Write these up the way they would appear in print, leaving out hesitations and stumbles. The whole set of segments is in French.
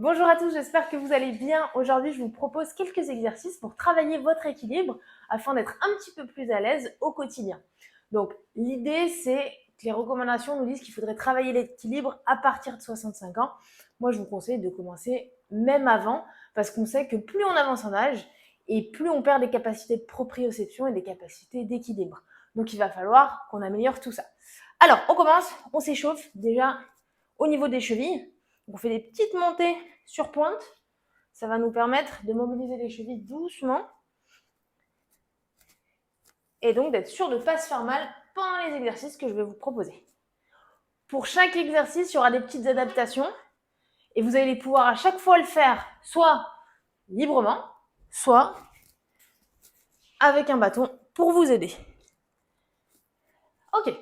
Bonjour à tous, j'espère que vous allez bien. Aujourd'hui, je vous propose quelques exercices pour travailler votre équilibre afin d'être un petit peu plus à l'aise au quotidien. Donc, l'idée, c'est que les recommandations nous disent qu'il faudrait travailler l'équilibre à partir de 65 ans. Moi, je vous conseille de commencer même avant parce qu'on sait que plus on avance en âge et plus on perd des capacités de proprioception et des capacités d'équilibre. Donc, il va falloir qu'on améliore tout ça. Alors, on commence, on s'échauffe déjà au niveau des chevilles. On fait des petites montées sur pointe. Ça va nous permettre de mobiliser les chevilles doucement et donc d'être sûr de ne pas se faire mal pendant les exercices que je vais vous proposer. Pour chaque exercice, il y aura des petites adaptations et vous allez pouvoir à chaque fois le faire soit librement, soit avec un bâton pour vous aider. Ok.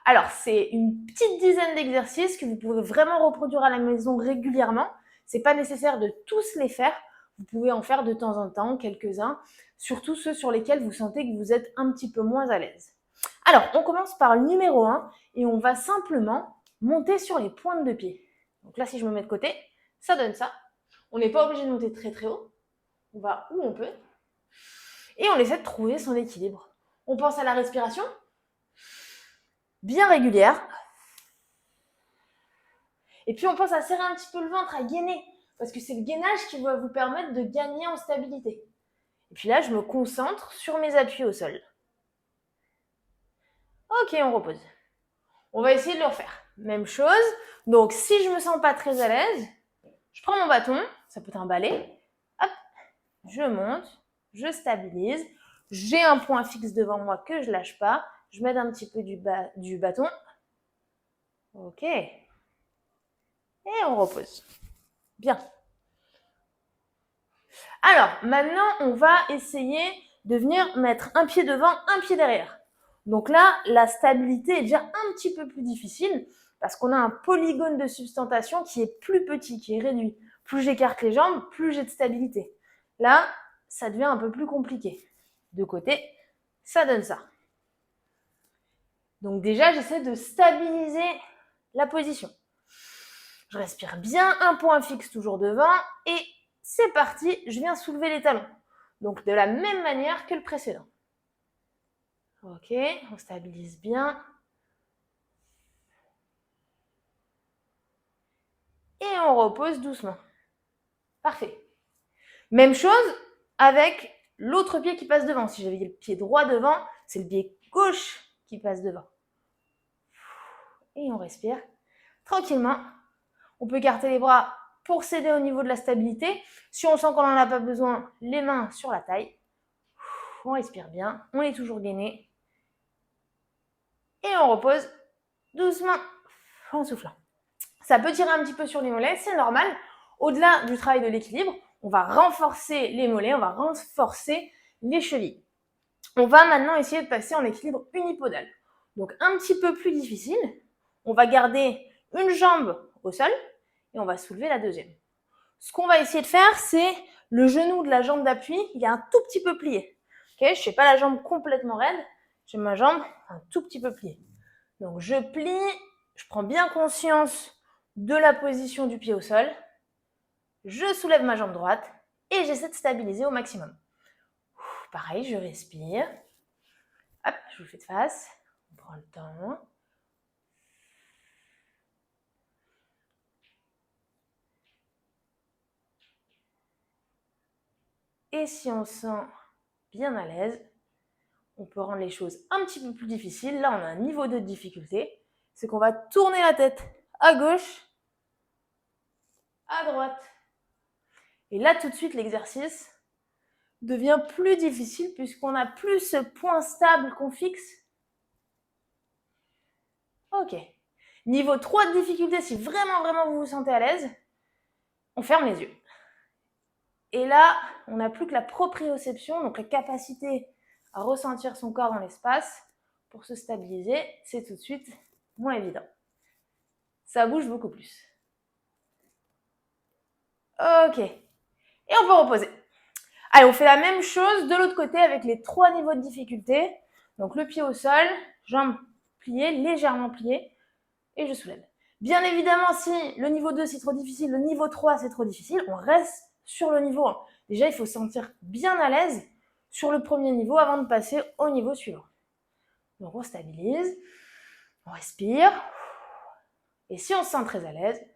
Alors, c'est une petite dizaine d'exercices que vous pouvez vraiment reproduire à la maison régulièrement. C'est pas nécessaire de tous les faire. Vous pouvez en faire de temps en temps, quelques-uns, surtout ceux sur lesquels vous sentez que vous êtes un petit peu moins à l'aise. Alors, on commence par le numéro 1 et on va simplement monter sur les pointes de pied. Donc là, si je me mets de côté, ça donne ça. On n'est pas obligé de monter très très haut. On va où on peut. Et on essaie de trouver son équilibre. On pense à la respiration, bien régulière. Et puis on pense à serrer un petit peu le ventre, à gainer, parce que c'est le gainage qui va vous permettre de gagner en stabilité. Et puis là, je me concentre sur mes appuis au sol. Ok, on repose. On va essayer de le refaire. Même chose. Donc si je me sens pas très à l'aise, je prends mon bâton, ça peut être un balai, hop, je monte, je stabilise, j'ai un point fixe devant moi que je lâche pas, je m'aide un petit peu du bâton. Ok. Et on repose. Bien. Alors, maintenant, on va essayer de venir mettre un pied devant, un pied derrière. Donc là, la stabilité est déjà un petit peu plus difficile parce qu'on a un polygone de sustentation qui est plus petit, qui est réduit. Plus j'écarte les jambes, plus j'ai de stabilité. Là, ça devient un peu plus compliqué. De côté, ça donne ça. Donc déjà, j'essaie de stabiliser la position. Je respire bien, un point fixe toujours devant et c'est parti, je viens soulever les talons. Donc de la même manière que le précédent. Ok, on stabilise bien. Et on repose doucement. Parfait. Même chose avec l'autre pied qui passe devant. Si j'avais le pied droit devant, c'est le pied gauche qui passe devant. Et on respire tranquillement. On peut écarter les bras pour s'aider au niveau de la stabilité. Si on sent qu'on n'en a pas besoin, les mains sur la taille. On respire bien, on est toujours gainé. Et on repose doucement en soufflant. Ça peut tirer un petit peu sur les mollets, c'est normal. Au-delà du travail de l'équilibre, on va renforcer les mollets, on va renforcer les chevilles. On va maintenant essayer de passer en équilibre unipodal. Donc un petit peu plus difficile. On va garder une jambe au sol et on va soulever la deuxième. Ce qu'on va essayer de faire, c'est le genou de la jambe d'appui, il est un tout petit peu plié. Okay, je ne fais pas la jambe complètement raide, j'ai ma jambe un tout petit peu pliée. Donc je plie, je prends bien conscience de la position du pied au sol, je soulève ma jambe droite et j'essaie de stabiliser au maximum. Pareil, je respire. Hop, je vous le fais de face. On prend le temps. Et si on se sent bien à l'aise, on peut rendre les choses un petit peu plus difficiles. Là, on a un niveau de difficulté. C'est qu'on va tourner la tête à gauche, à droite. Et là, tout de suite, l'exercice devient plus difficile puisqu'on n'a plus ce point stable qu'on fixe. Ok. Niveau 3 de difficulté, si vraiment vous vous sentez à l'aise, on ferme les yeux. Et là, on n'a plus que la proprioception, donc la capacité à ressentir son corps dans l'espace pour se stabiliser. C'est tout de suite moins évident. Ça bouge beaucoup plus. Ok. Et on peut reposer. Allez, on fait la même chose de l'autre côté avec les 3 niveaux de difficulté. Donc le pied au sol, jambes pliées, légèrement pliées, et je soulève. Bien évidemment, si le niveau 2 c'est trop difficile, le niveau 3 c'est trop difficile, on reste sur le niveau 1. Déjà, il faut se sentir bien à l'aise sur le premier niveau avant de passer au niveau suivant. Donc on stabilise, on respire. Et si on se sent très à l'aise,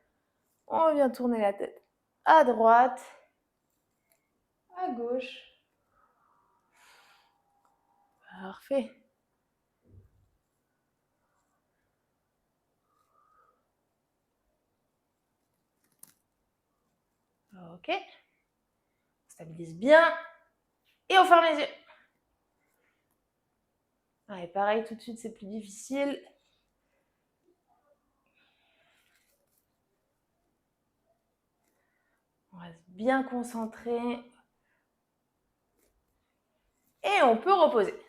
on vient tourner la tête à droite, à gauche. Parfait. Ok. On stabilise bien. Et on ferme les yeux. Allez, pareil, tout de suite, c'est plus difficile. On reste bien concentré. Et on peut reposer.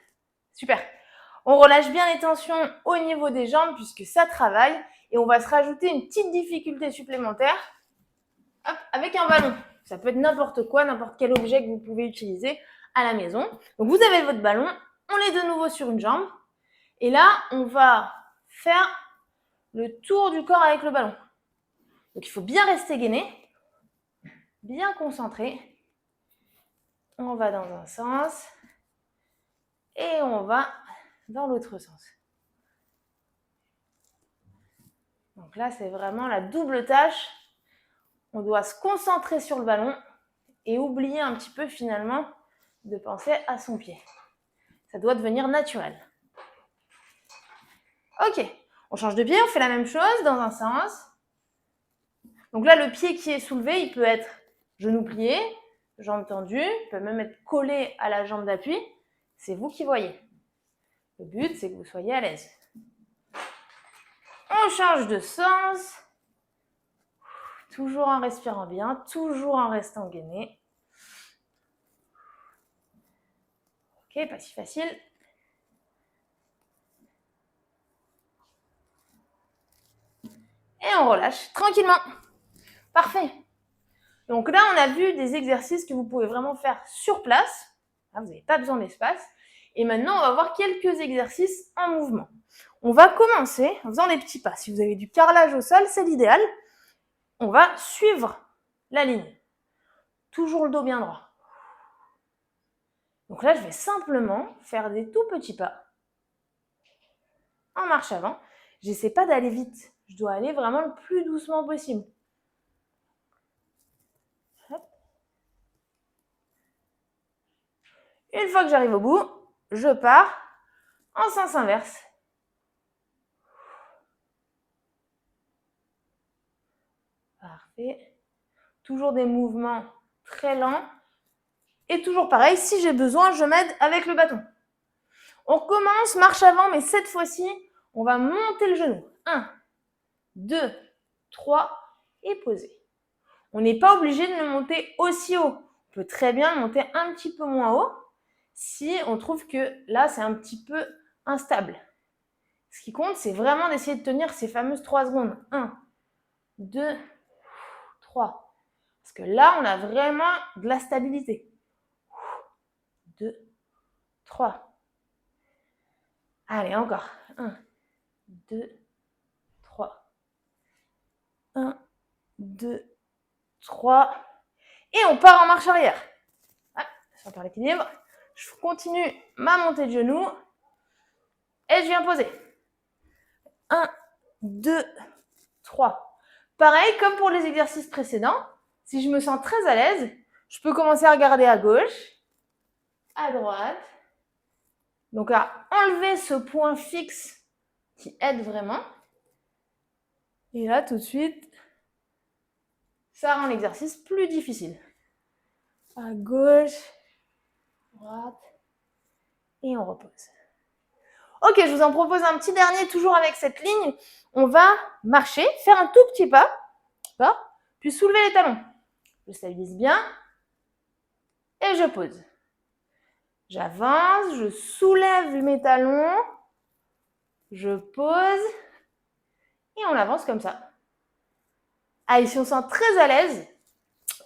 Super. On relâche bien les tensions au niveau des jambes puisque ça travaille. Et on va se rajouter une petite difficulté supplémentaire. Hop, avec un ballon. Ça peut être n'importe quoi, n'importe quel objet que vous pouvez utiliser à la maison. Donc vous avez votre ballon. On est de nouveau sur une jambe. Et là, on va faire le tour du corps avec le ballon. Donc il faut bien rester gainé, bien concentré. On va dans un sens et on va dans l'autre sens. Donc là, c'est vraiment la double tâche. On doit se concentrer sur le ballon et oublier un petit peu finalement de penser à son pied. Ça doit devenir naturel. Ok, on change de pied, on fait la même chose dans un sens. Donc là, le pied qui est soulevé, il peut être genou plié, jambe tendue, il peut même être collé à la jambe d'appui. C'est vous qui voyez. Le but, c'est que vous soyez à l'aise. On change de sens. Toujours en respirant bien, toujours en restant gainé. Ok, pas si facile. Et on relâche tranquillement. Parfait. Donc là, on a vu des exercices que vous pouvez vraiment faire sur place. Là, vous n'avez pas besoin d'espace. Et maintenant, on va voir quelques exercices en mouvement. On va commencer en faisant des petits pas. Si vous avez du carrelage au sol, c'est l'idéal. On va suivre la ligne. Toujours le dos bien droit. Donc là, je vais simplement faire des tout petits pas en marche avant. J'essaie pas d'aller vite. Je dois aller vraiment le plus doucement possible. Hop. Une fois que j'arrive au bout, je pars en sens inverse. Parfait. Toujours des mouvements très lents. Et toujours pareil, si j'ai besoin, je m'aide avec le bâton. On commence, marche avant, mais cette fois-ci, on va monter le genou. 1, 2, 3 et poser. On n'est pas obligé de le monter aussi haut. On peut très bien le monter un petit peu moins haut si on trouve que là, c'est un petit peu instable. Ce qui compte, c'est vraiment d'essayer de tenir ces fameuses 3 secondes. 1, 2, 3. Parce que là, on a vraiment de la stabilité. 2, 3. Allez, encore. 1, 2, 3. 1, 2, 3. Et on part en marche arrière. Ça perd l'équilibre. Je continue ma montée de genoux. Et je viens poser. 1, 2, 3. Pareil, comme pour les exercices précédents, si je me sens très à l'aise, je peux commencer à regarder à gauche, à droite. Donc à enlever ce point fixe qui aide vraiment. Et là, tout de suite, ça rend l'exercice plus difficile. À gauche, droite, et on repose. Ok, je vous en propose un petit dernier, toujours avec cette ligne. On va marcher, faire un tout petit pas, puis soulever les talons. Je stabilise bien et je pose. J'avance, je soulève mes talons, je pose et on avance comme ça. Allez, si on se sent très à l'aise,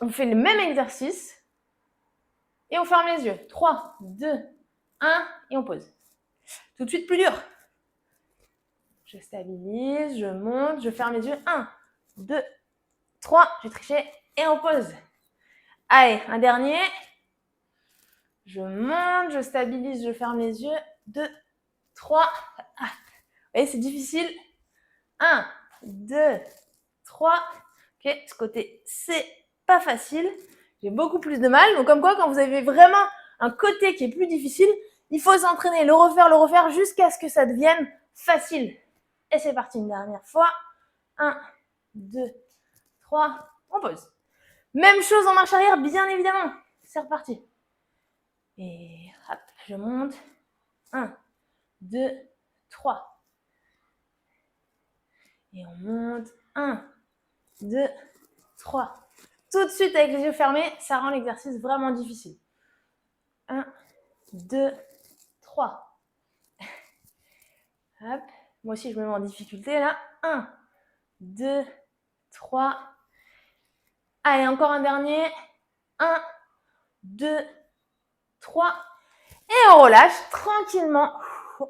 on fait le même exercice et on ferme les yeux. 3, 2, 1 et on pose. Tout de suite plus dur. Je stabilise, je monte, je ferme les yeux. 1, 2, 3. J'ai triché et on pose. Allez, un dernier. Je monte, je stabilise, je ferme les yeux. 2, 3. Vous voyez, c'est difficile. 1, 2, 3. Ok, ce côté, c'est pas facile. J'ai beaucoup plus de mal. Donc, comme quoi, quand vous avez vraiment un côté qui est plus difficile, il faut s'entraîner, le refaire jusqu'à ce que ça devienne facile. Et c'est parti, une dernière fois. 1, 2, 3. On pose. Même chose en marche arrière, bien évidemment. C'est reparti. Et hop, je monte. 1, 2, 3. Et on monte. 1, 2, 3. Tout de suite avec les yeux fermés, ça rend l'exercice vraiment difficile. 1, 2, 3. Hop. Moi aussi, je me mets en difficulté là. 1, 2, 3. Allez, encore un dernier. 1, 2, 3. Et on relâche tranquillement.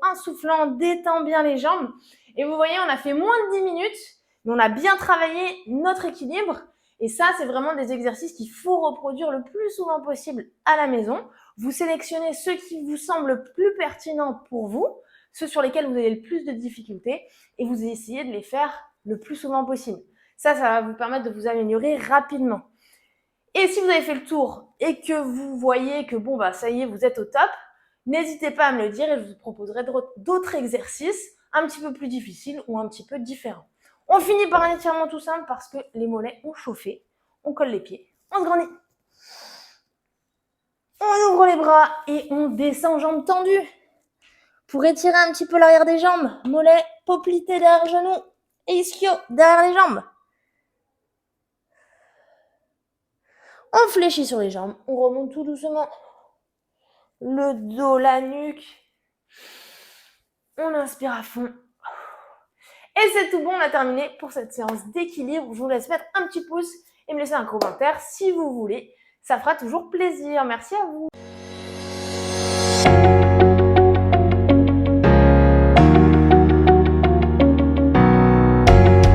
En soufflant, on détend bien les jambes. Et vous voyez, on a fait moins de 10 minutes, mais on a bien travaillé notre équilibre. Et ça, c'est vraiment des exercices qu'il faut reproduire le plus souvent possible à la maison. Vous sélectionnez ceux qui vous semblent le plus pertinents pour vous, ceux sur lesquels vous avez le plus de difficultés, et vous essayez de les faire le plus souvent possible. Ça va vous permettre de vous améliorer rapidement. Et si vous avez fait le tour et que vous voyez que bon, bah ça y est, vous êtes au top, n'hésitez pas à me le dire et je vous proposerai d'autres exercices un petit peu plus difficiles ou un petit peu différents. On finit par un étirement tout simple parce que les mollets ont chauffé. On colle les pieds, on se grandit. On ouvre les bras et on descend jambes tendues. Pour étirer un petit peu l'arrière des jambes, mollets poplités derrière le genou et ischio derrière les jambes. On fléchit sur les jambes, on remonte tout doucement. Le dos, la nuque. On inspire à fond. Et c'est tout bon, on a terminé pour cette séance d'équilibre. Je vous laisse mettre un petit pouce et me laisser un commentaire si vous voulez. Ça fera toujours plaisir. Merci à vous.